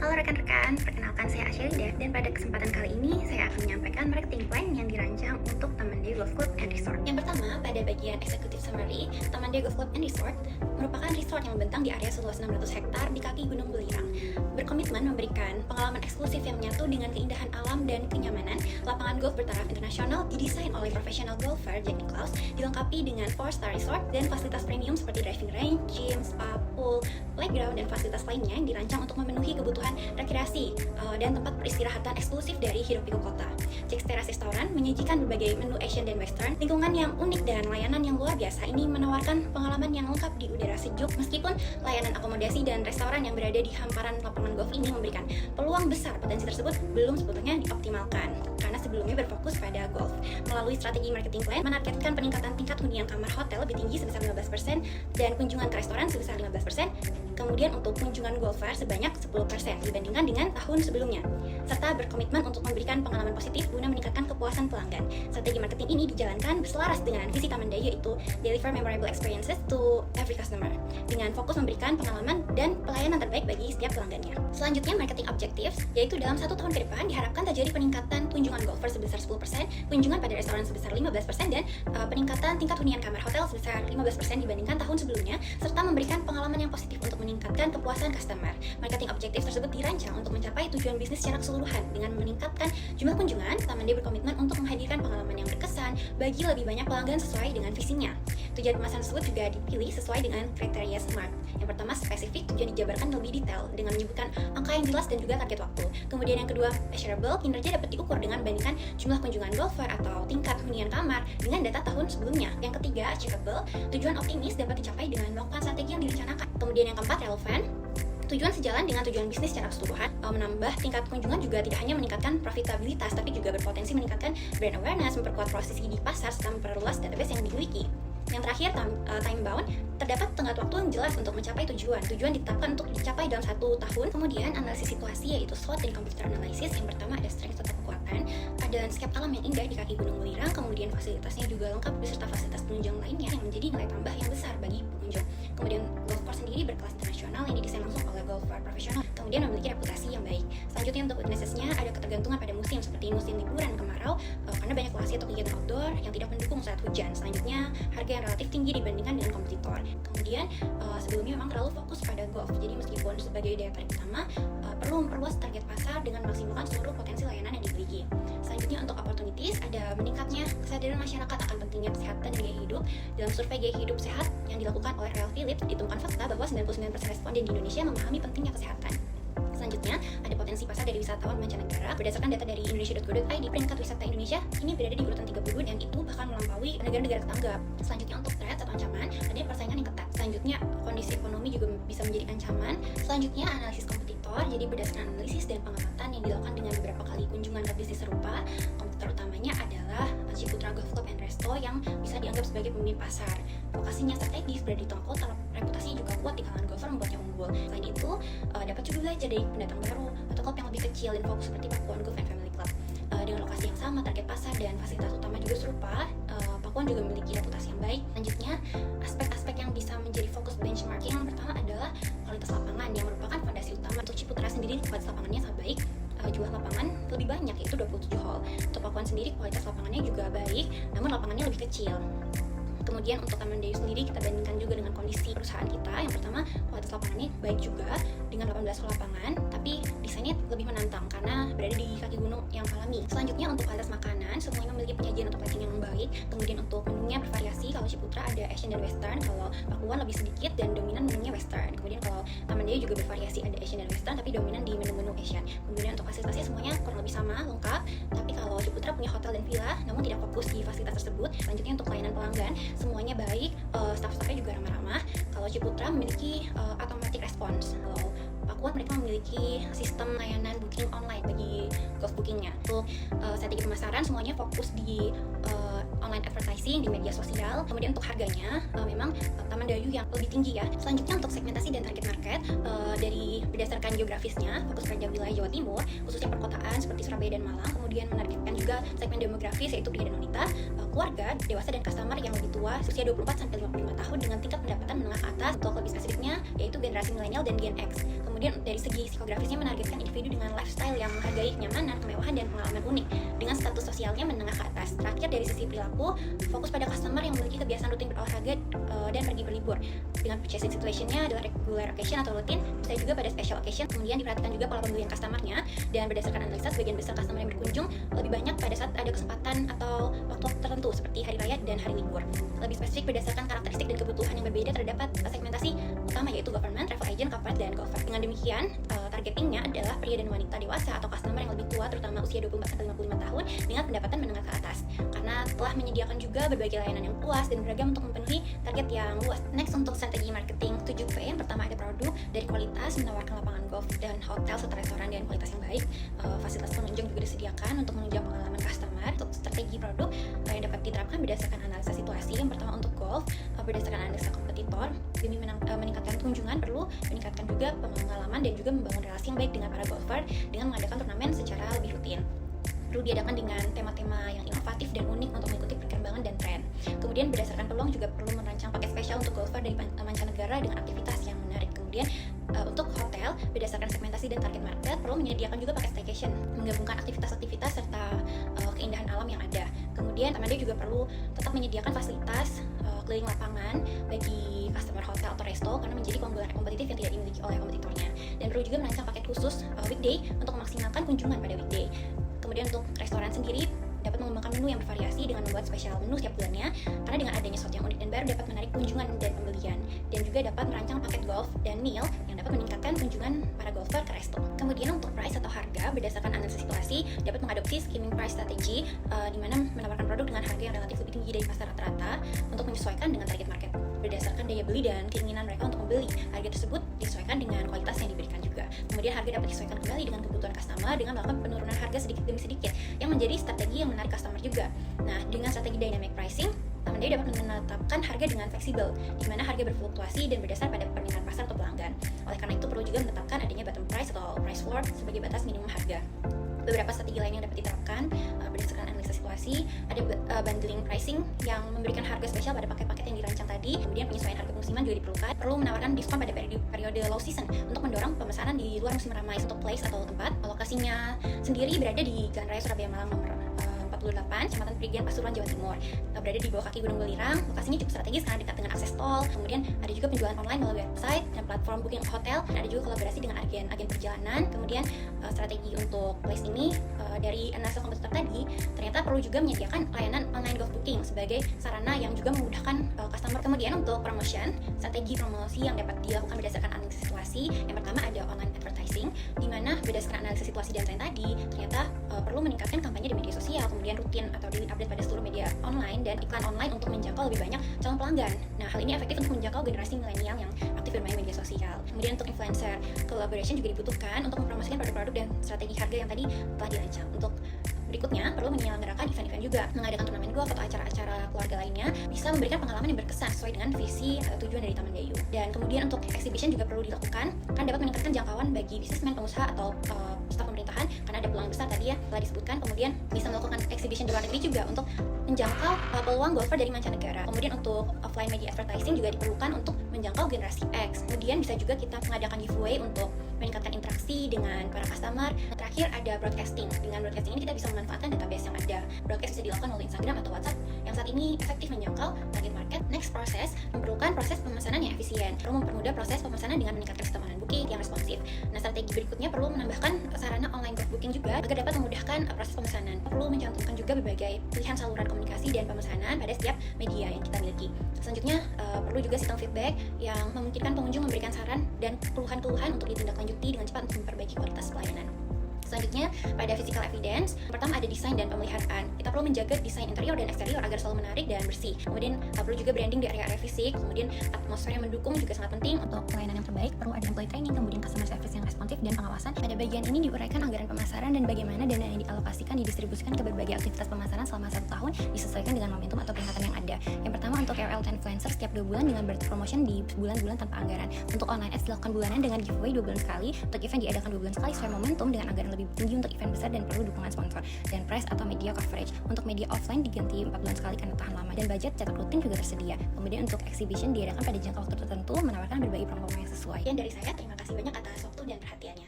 Halo rekan-rekan, perkenalkan saya Ashelida dan pada kesempatan kali ini saya akan menyampaikan marketing plan yang dirancang untuk Taman Dewi Golf Club and Resort. Yang pertama, pada bagian executive summary, Taman Dewi Golf Club and Resort merupakan resort yang membentang di area seluas 600 hektar di kaki Gunung Welirang. Berkomitmen memberikan pengalaman eksklusif yang menyatu dengan keindahan alam dan kenyamanan. Lapangan golf bertaraf internasional didesain oleh profesional golfer Jack Nicklaus, dilengkapi dengan 4-star resort dan fasilitas premium seperti driving range, gym, spa, pool, playground, dan fasilitas lainnya yang dirancang untuk memenuhi kebutuhan rekreasi dan tempat peristirahatan eksklusif dari hiruk-pikuk kota. Jack's Terrace Restaurant menyajikan berbagai menu Asian dan Western, lingkungan yang unik dan layanan yang luar biasa ini menawarkan pengalaman yang lengkap di udara sejuk. Meskipun layanan akomodasi dan restoran yang berada di hamparan lapangan golf ini memberikan peluang besar, potensi tersebut belum sepenuhnya dioptimalkan karena sebelumnya berfokus pada golf. Melalui strategi marketing plan menargetkan peningkatan tingkat hunian kamar hotel lebih tinggi sebesar 15% dan kunjungan ke restoran sebesar 15%. Kemudian untuk kunjungan golfer sebanyak 10% dibandingkan dengan tahun sebelumnya, serta berkomitmen untuk memberikan pengalaman positif guna meningkatkan kepuasan pelanggan. Strategi marketing ini dijalankan berselaras dengan visi Taman Dewi, yaitu deliver memorable experiences to every customer, dengan fokus memberikan pengalaman dan pelayanan terbaik bagi setiap pelanggannya. Selanjutnya, marketing objectives, yaitu dalam 1 tahun ke depan diharapkan terjadi peningkatan kunjungan golfer sebesar 10%, kunjungan pada restoran sebesar 15%, dan peningkatan tingkat hunian kamar hotel sebesar 15% dibandingkan tahun sebelumnya, serta memberikan pengalaman yang positif untuk meningkatkan kepuasan customer. Marketing objektif tersebut dirancang untuk mencapai tujuan bisnis secara keseluruhan. Dengan meningkatkan jumlah kunjungan, Taman Dewi berkomitmen untuk menghadirkan pengalaman yang berkesan bagi lebih banyak pelanggan sesuai dengan visinya. Tujuan pemasaran tersebut juga dipilih sesuai dengan kriteria SMART. Yang pertama, spesifik, tujuan dijabarkan lebih detail dengan menyebutkan angka yang jelas dan juga target waktu. Kemudian yang kedua, measurable, kinerja dapat diukur dengan membandingkan jumlah kunjungan golfer atau tingkat hunian kamar dengan data tahun sebelumnya. Yang ketiga, achievable, tujuan optimis dapat dicapai dengan melakukan strategi yang direncanakan. Kemudian yang keempat, relevan, tujuan sejalan dengan tujuan bisnis secara keseluruhan. Menambah tingkat kunjungan juga tidak hanya meningkatkan profitabilitas, tapi juga berpotensi meningkatkan brand awareness, memperkuat posisi di pasar, serta memperluas database yang dimiliki. Yang terakhir, time bound, terdapat tenggat waktu yang jelas untuk mencapai tujuan. Tujuan ditetapkan untuk dicapai dalam 1 tahun. Kemudian analisis situasi, yaitu SWOT dan computer analysis. Yang pertama ada strength atau kekuatan, ada landscape alam yang indah di kaki Gunung Welirang, kemudian fasilitasnya juga lengkap beserta fasilitas penunjang lainnya yang menjadi nilai tambah yang besar bagi pengunjung. Kemudian golf course sendiri berkelas internasional yang didesain langsung oleh golfer profesional, kemudian memiliki reputasi yang baik. Selanjutnya untuk weakness-nya ada ketergantungan pada musim seperti musim liburan kemarau, karena banyak lokasi atau kegiatan outdoor yang tidak mendukung saat hujan. Selanjutnya harga yang relatif tinggi dibandingkan dengan kompetitor. Kemudian sebelumnya memang terlalu fokus pada golf, jadi meskipun sebagai daya tarik utama perlu memperluas target pasar dengan memaksimalkan seluruh potensi layanan yang dimiliki. Selanjutnya untuk opportunities ada meningkatnya kesadaran masyarakat akan pentingnya kesehatan dan gaya hidup. Dalam survei gaya hidup sehat yang dilakukan oleh Real Philips ditemukan fakta bahwa 99% responden di Indonesia memahami pentingnya kesehatan. Selanjutnya, ada potensi pasar dari wisatawan mancanegara. Berdasarkan data dari indonesia.go.id, peringkat wisata Indonesia ini berada di urutan 32 dan itu bahkan melampaui negara-negara tetangga. Selanjutnya untuk threat atau ancaman, ada persaingan yang ketat. Selanjutnya, kondisi ekonomi juga bisa menjadi ancaman. Selanjutnya, analisis kompetitor. Jadi berdasarkan analisis dan pengamatan yang dilakukan dengan beberapa kali kunjungan ke bisnis serupa, kompetitor utamanya adalah Ciputra Golf Club and Resto yang bisa dianggap sebagai pemimpin pasar. Lokasinya strategis, berada di tengah kota, reputasinya juga kuat di kalangan golfer membuatnya unggul. Selain itu, dapat juga belajar dari pendatang baru atau klub yang lebih kecil dan fokus seperti Pakuan Golf and Family Club. Dengan lokasi yang sama, target pasar dan fasilitas utama juga serupa, Pakuan juga memiliki reputasi yang baik. Selanjutnya, aspek-aspek yang bisa menjadi fokus benchmarking yang pertama adalah kualitas lapangan yang merupakan fondasi utama. Untuk Ciputra sendiri, kualitas lapangannya sangat baik. Jumlah lapangan lebih banyak, yaitu 27 hole. Untuk Pakuan sendiri, kualitas lapangannya juga baik, namun lapangannya lebih kecil. Kemudian untuk Taman Dewi sendiri kita bandingkan juga dengan kondisi perusahaan kita. Yang pertama, kualitas lapangannya baik juga dengan 18 hole lapangan, tapi desainnya lebih menantang karena berada di kaki gunung yang alami. Selanjutnya untuk kualitas makanan, semuanya memiliki penyajian atau plating yang baik. Kemudian untuk menunya bervariasi, kalau Ciputra ada Asian dan Western, kalau Pakuan lebih sedikit dan dominan menunya Western. Kemudian kalau Taman Dewi juga bervariasi, ada Asian dan Western, tapi dominan di menu-menu Asian. Kemudian untuk fasilitasnya semuanya kurang lebih sama, lengkap. Tapi kalau Ciputra punya hotel dan villa, namun tidak fokus di fasilitas tersebut. Selanjutnya untuk layanan pelanggan, semuanya baik, staff-staffnya juga ramah-ramah. Kalau Ciputra memiliki automatic response. Kalau Pakuan mereka memiliki sistem layanan booking online bagi golf bookingnya. Untuk strategi pemasaran semuanya fokus di online advertising di media sosial. Kemudian untuk harganya memang Tamandayu yang lebih tinggi ya. Selanjutnya untuk segmentasi dan target market dari berdasarkan geografisnya, fokus pada wilayah Jawa Timur, khususnya perkotaan seperti Surabaya dan Malang. Kemudian menargetkan juga segmen demografis yaitu pria dan wanita, keluarga, dewasa dan customer yang lebih tua, usia 24 sampai 55 tahun dengan tingkat pendapatan menengah ke atas. Untuk lebih spesifiknya yaitu generasi milenial dan Gen X. Kemudian dari segi psikografisnya menargetkan individu dengan lifestyle yang menghargai kenyamanan, kemewahan dan pengalaman unik dengan status sosialnya menengah ke atas. Terakhir dari sisi perilaku, fokus pada customer yang memiliki kebiasaan rutin berolahraga dan pergi berlibur. Dengan purchasing situationnya adalah regular occasion atau rutin, bisa juga pada special occasion. Kemudian diperhatikan juga pola pembelian customernya, dan berdasarkan analisa sebagian besar customer yang berkunjung lebih banyak pada saat ada kesempatan atau waktu tertentu seperti hari raya dan hari libur. Lebih spesifik berdasarkan karakteristik dan kebutuhan yang berbeda terdapat segmentasi utama yaitu government, travel agent, corporate, dan golfer. Dengan demikian, targetingnya adalah pria dan wanita dewasa atau customer yang lebih tua, terutama usia 24-55 tahun dengan pendapatan menengah ke atas. Karena telah menyediakan juga berbagai layanan yang puas dan beragam untuk memenuhi target yang luas. Next, untuk strategi marketing 7P, yang pertama ada produk dari kualitas, menawarkan lapangan golf dan hotel serta restoran dengan kualitas yang baik. Fasilitas penunjang juga disediakan untuk menunjang pengalaman customer. Untuk strategi produk yang dapat diterapkan berdasarkan analisa situasi. Yang pertama untuk golf, berdasarkan analisa kompetitor, demi meningkatkan kunjungan perlu meningkatkan juga pengalaman dan juga membangun relasi yang baik dengan para golfer dengan mengadakan turnamen secara lebih rutin. Perlu diadakan dengan tema-tema yang inovatif dan unik untuk mengikuti perkembangan dan tren. Kemudian berdasarkan peluang juga perlu merancang paket spesial untuk golfer dari mancanegara dengan aktivitas yang menarik. Kemudian untuk hotel berdasarkan segmentasi dan target market perlu menyediakan juga paket staycation, menggabungkan aktivitas-aktivitas serta keindahan alam yang ada. Kemudian Tamandayu juga perlu tetap menyediakan fasilitas keliling lapangan bagi customer hotel atau resto karena menjadi keunggulan kompetitif yang tidak dimiliki oleh kompetitornya. Dan perlu juga merancang paket khusus weekday untuk memaksimalkan kunjungan pada weekday. Kemudian untuk restoran sendiri dapat mengembangkan menu yang bervariasi dengan membuat spesial menu setiap bulannya, karena dengan adanya sesuatu yang unik dan baru dapat menarik kunjungan dan pembelian, dan juga dapat merancang paket golf dan meal yang dapat meningkatkan kunjungan para golfer ke resto. Kemudian untuk price atau harga berdasarkan analisis situasi dapat mengadopsi skimming price strategy, di mana menawarkan produk dengan harga yang relatif lebih tinggi dari pasar rata-rata untuk menyesuaikan dengan target market berdasarkan daya beli dan keinginan mereka untuk membeli. Harga tersebut disesuaikan dengan kualitas yang diberikan juga. Kemudian harga dapat disesuaikan kembali dengan kebutuhan customer dengan melakukan penurunan harga sedikit demi sedikit yang menjadi strategi yang menarik customer juga. Nah, dengan strategi dynamic pricing, Tamandayu dapat menetapkan harga dengan fleksibel, di mana harga berfluktuasi dan berdasar pada permintaan pasar atau pelanggan. Oleh karena itu, perlu juga menetapkan adanya bottom price atau price floor sebagai batas minimum harga. Beberapa strategi lain yang dapat diterapkan berdasarkan analisa situasi, ada bundling pricing yang memberikan harga spesial pada paket-paket yang dirancang tadi. Kemudian penyesuaian harga musiman juga diperlukan. Perlu menawarkan diskon pada periode low season untuk mendorong pemesanan di luar musim ramai. Untuk place atau tempat, lokasinya sendiri berada di Jalan Raya Surabaya Malang nomor 48, Kecamatan Perigen, Pasuruan, Jawa Timur. Berada di bawah kaki Gunung Welirang. Lokasinya cukup strategis karena dekat dengan akses tol. Kemudian ada juga penjualan online melalui website dan platform booking hotel. Dan ada juga kolaborasi dengan agen perjalanan. Kemudian strategi untuk place ini dari analisa kompetitor tadi, ternyata perlu juga menyediakan layanan online golf booking sebagai sarana yang juga memudahkan customer. Kemudian untuk promotion, strategi promosi yang dapat dilakukan berdasarkan analisis situasi. Yang pertama ada online advertising, di mana berdasarkan analisis situasi dan tren tadi, ternyata perlu meningkatkan kampanye di media sosial, kemudian rutin atau daily update pada seluruh media online dan iklan online untuk menjangkau lebih banyak calon pelanggan. Nah, hal ini efektif untuk menjangkau generasi milenial yang aktif bermain media sosial. Kemudian untuk influencer collaboration juga dibutuhkan untuk mempromosikan produk-produk dan strategi harga yang tadi telah dirancang. Untuk berikutnya, perlu menyelenggarakan event-event juga, mengadakan turnamen golf atau acara-acara keluarga lainnya, bisa memberikan pengalaman yang berkesan sesuai dengan visi tujuan dari Tamandayu. Dan kemudian untuk exhibition juga perlu dilakukan, kan dapat meningkatkan jangkauan bagi bisnismen, pengusaha atau staf pemerintahan, karena ada peluang besar tadi ya telah disebutkan. Kemudian bisa melakukan exhibition di luar negeri juga untuk menjangkau peluang golfer dari mancanegara. Kemudian untuk offline media advertising juga diperlukan untuk menjangkau generasi X. Kemudian bisa juga kita mengadakan giveaway untuk meningkatkan interaksi dengan para customer. Terakhir ada broadcasting. Dengan broadcasting ini kita bisa memanfaatkan database yang ada. Broadcast bisa dilakukan melalui Instagram atau WhatsApp yang saat ini efektif menjangkau target market. Next proses memerlukan proses pemesanan yang efisien. Perlu mempermudah proses pemesanan dengan meningkatkan sistem online booking yang responsif. Nah, strategi berikutnya perlu menambahkan sarana online golf booking juga agar dapat memudahkan proses pemesanan. Perlu mencantumkan juga berbagai pilihan saluran komunikasi dan pemesanan pada setiap media yang kita miliki. Selanjutnya perlu juga sistem feedback yang memungkinkan pengunjung memberikan saran dan keluhan-keluhan untuk ditindaklanjuti dengan cepat untuk memperbaiki kualitas pelayanan. Selanjutnya, pada physical evidence, pertama ada desain dan pemeliharaan. Kita perlu menjaga desain interior dan eksterior agar selalu menarik dan bersih. Kemudian perlu juga branding di area-area fisik. Kemudian atmosfer yang mendukung juga sangat penting. Untuk pelayanan yang terbaik, perlu ada employee training, kemudian customer service yang responsif dan pengawasan. Pada bagian ini diuraikan anggaran pemasaran dan bagaimana dana yang dialokasikan didistribusikan ke berbagai aktivitas pemasaran selama 1 tahun disesuaikan dengan momentum atau peringatan yang ada. Yang pertama, untuk KOL dan influencer setiap 2 bulan dengan promotion di bulan-bulan tanpa anggaran. Untuk online ads dilakukan bulanan dengan giveaway 2 bulan sekali. Untuk event diadakan 2 bulan sekali sesuai momentum dengan anggaran lebih tinggi untuk event besar dan perlu dukungan sponsor. Dan press atau media coverage. Untuk media offline diganti 4 bulan sekali karena tahan lama. Dan budget cetak rutin juga tersedia. Kemudian untuk exhibition diadakan pada jangka waktu tertentu menawarkan berbagai promo yang sesuai. Dan dari saya, terima kasih banyak atas waktu dan perhatiannya.